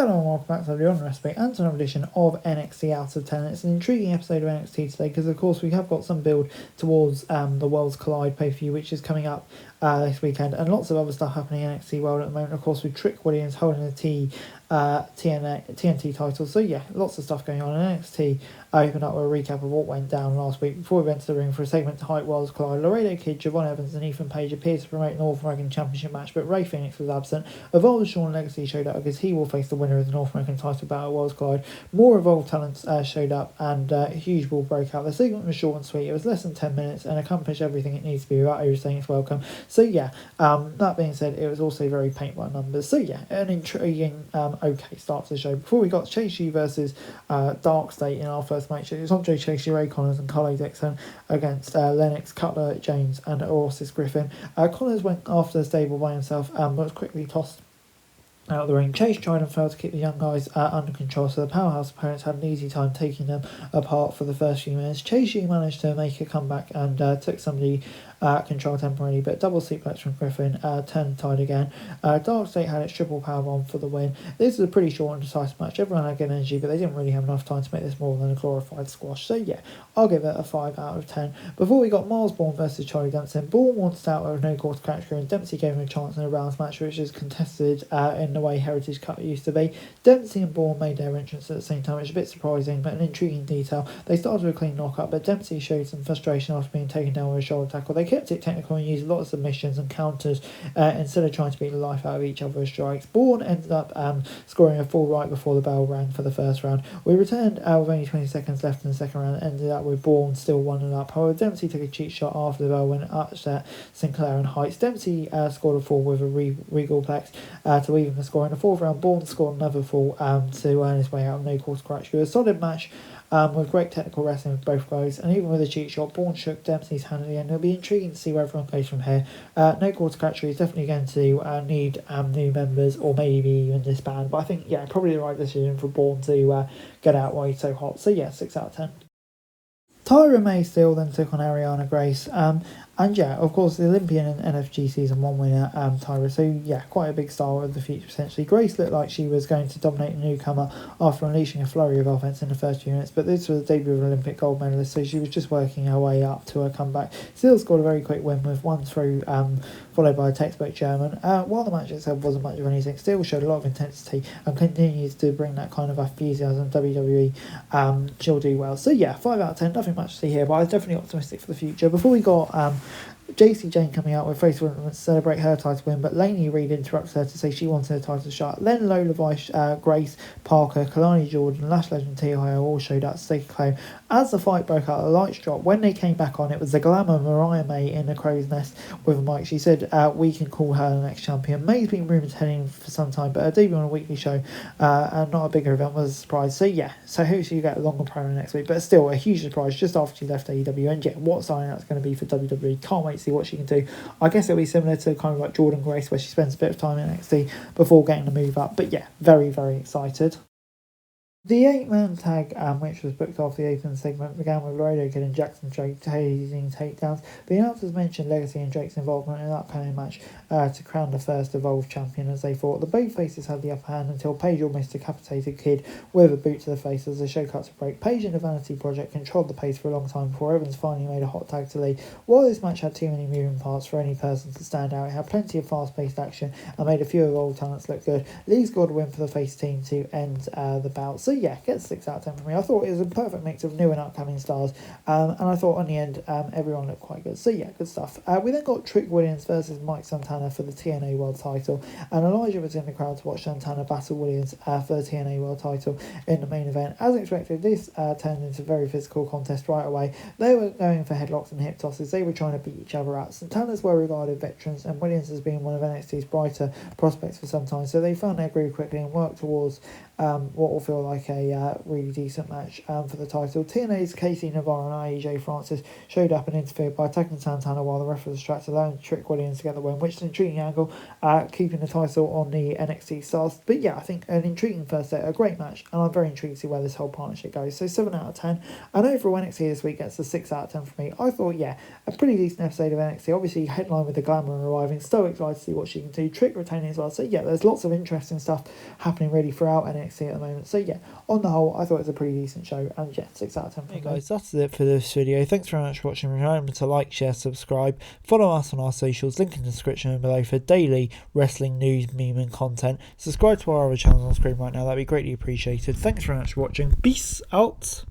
Hello and welcome back to the On Recipe and to another edition of NXT Out of 10. It's an intriguing episode of NXT today because of course we have got some build towards the Worlds Collide pay-per-view, which is coming up this weekend, and lots of other stuff happening in NXT World at the moment. Of course, with Trick Williams holding the TNT title. So yeah, lots of stuff going on in NXT. I opened up with a recap of what went down last week before we went to the ring for a segment to hype Worlds Collide. Laredo Kid, Javon Evans and Ethan Page appeared to promote an North American Championship match, but Ray Phoenix was absent. Evolved Sean Legacy showed up because he will face the winner of the North American title battle at Worlds Collide. More Evolved talents showed up, and a huge ball broke out. The segment was short and sweet. It was less than 10 minutes and accomplished everything it needs to be without overstaying its welcome. So yeah, that being said, it was also very paint by numbers. So yeah, an intriguing, okay start to the show. Before we got Chase U versus Dark State in our first match. It was Andre Chase, Ray Connors and Carly Dixon against Lennox, Cutler, James and Orsis Griffin. Connors went after the stable by himself, but was quickly tossed out of the ring. Chase tried and failed to keep the young guys under control, so the powerhouse opponents had an easy time taking them apart for the first few minutes. Chase U managed to make a comeback and took somebody control temporarily, but double suplex from Griffin turned the tide again. Dark State had its triple powerbomb for the win. This was a pretty short and decisive match. Everyone had good energy, but they didn't really have enough time to make this more than a glorified squash. So yeah, I'll give it a 5 out of 10. Before we got Miles Bourne versus Charlie Dempsey. Bourne wanted out with no quarter catcher, and Dempsey gave him a chance in a rounds match, which is contested in the way Heritage Cup used to be. Dempsey and Bourne made their entrance at the same time, which is a bit surprising, but an intriguing detail. They started with a clean knockout, but Dempsey showed some frustration after being taken down with a shoulder tackle. They kept it technical and used a lot of submissions and counters instead of trying to beat the life out of each other with strikes. Bourne ended up scoring a fall right before the bell rang for the first round. We returned with only 20 seconds left in the second round and ended up with Bourne still 1-up. However, Dempsey took a cheat shot after the bell when it upset Sinclair and Heights. Dempsey scored a fall with a regal plex to even the score. In the fourth round, Bourne scored another fall to earn his way out of no quarter scratch. It was a solid match with great technical wrestling with both guys, and even with a cheat shot, Bourne shook Dempsey's hand at the end. It'll be intriguing to see where everyone goes from here. No quarter catcher is definitely going to need new members or maybe even disband, but I think, yeah, probably the right decision for Bourne to get out while he's so hot. So yeah, 6 out of 10. Tyra May Steele then took on Ariana Grace. And yeah, of course, the Olympian and NFG Season 1 winner, Tyra. So yeah, quite a big star of the future, essentially. Grace looked like she was going to dominate the newcomer after unleashing a flurry of offense in the first few minutes, but this was the debut of an Olympic gold medalist, so she was just working her way up to her comeback. Steele scored a very quick win with one through, followed by a textbook German. While the match itself wasn't much of anything, Steele showed a lot of intensity and continues to bring that kind of enthusiasm WWE. She'll do well. So yeah, 5 out of 10, nothing much to see here, but I was definitely optimistic for the future. Before we got JC Jane coming out with face to celebrate her title win, but Lainey Reed interrupts her to say she wanted a title shot. Then Lola Vice, Grace Parker, Kalani Jordan, Lash Legend T.I.O. all showed up to stake a claim. As the fight broke out, the lights dropped. When they came back on, it was the glamour Mariah May in the crow's nest with a mic. She said, we can call her the next champion. May's been rumoured heading for some time, but her debut on a weekly show and not a bigger event was a surprise. So yeah, so hopefully you get a longer promo next week, but still a huge surprise just after she left AEW. And yeah, what signing that's going to be for WWE. Can't wait to see what she can do. I guess it'll be similar to kind of like Jordan Grace, where she spends a bit of time in NXT before getting the move up. But yeah, very, very excited. The 8-man tag, which was booked off the opening segment, began with Laredo Kid and Jackson Drake tasing takedowns. The announcers mentioned Legacy and Drake's involvement in an upcoming match to crown the first Evolved champion, as they thought. The both faces had the upper hand until Page almost decapitated Kid with a boot to the face as the show cut to break. Page and the Vanity Project controlled the pace for a long time before Evans finally made a hot tag to lead. While this match had too many moving parts for any person to stand out, it had plenty of fast-paced action and made a few Evolved talents look good. Lee scored a win for the face team to end the bout. So yeah, gets 6 out of 10 for me. I thought it was a perfect mix of new and upcoming stars, and I thought on the end everyone looked quite good. So yeah, good stuff. We then got Trick Williams versus Mike Santana for the TNA World title, and Elijah was in the crowd to watch Santana battle Williams for the TNA World title in the main event. As expected, this turned into a very physical contest right away. They were going for headlocks and hip tosses. They were trying to beat each other out. Santana's well-regarded veterans, and Williams has been one of NXT's brighter prospects for some time, so they found their groove quickly and worked towards what will feel like like a really decent match for the title. TNA's Casey Navarro and AJ Francis showed up and interfered by attacking Santana while the ref was distracted, allowing Trick Williams to get the win, which is an intriguing angle, keeping the title on the NXT stars. But yeah, I think an intriguing first set, a great match, and I'm very intrigued to see where this whole partnership goes. So 7 out of 10. And overall, NXT this week gets a 6 out of 10 for me. I thought, yeah, a pretty decent episode of NXT. Obviously, headline with the Glamour arriving. So excited to see what she can do. Trick retaining as well. So yeah, there's lots of interesting stuff happening really throughout NXT at the moment. So yeah, on the whole, I thought it was a pretty decent show, and yeah, 6 out of 10 for me. Hey guys, that's it for this video. Thanks very much for watching. Remember to like, share, subscribe, follow us on our socials, link in the description below for daily wrestling news, meme and content. Subscribe to our other channels on screen right now, that'd be greatly appreciated. Thanks very much for watching. Peace out.